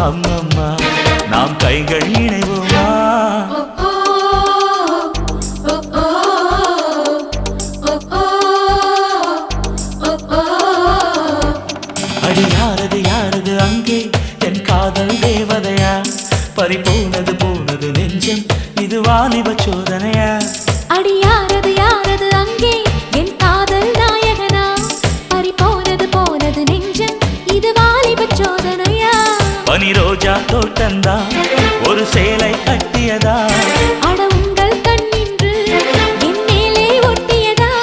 அம்மம்மா நாம் கைகள் இணைவோமா அடி யாரது யாரது அங்கே என் காதல் தேவதையா பறிபோனது போனது நெஞ்சம் இது வாலிப சோதனையா அடி யாரது யாரது அங்கே என் காதல் நாயகனா பறிபோனது போனது நெஞ்சம் இது வாலிப சோதனையா பனி ரோஜா தோட்டந்தான் ஒரு சேலை கட்ட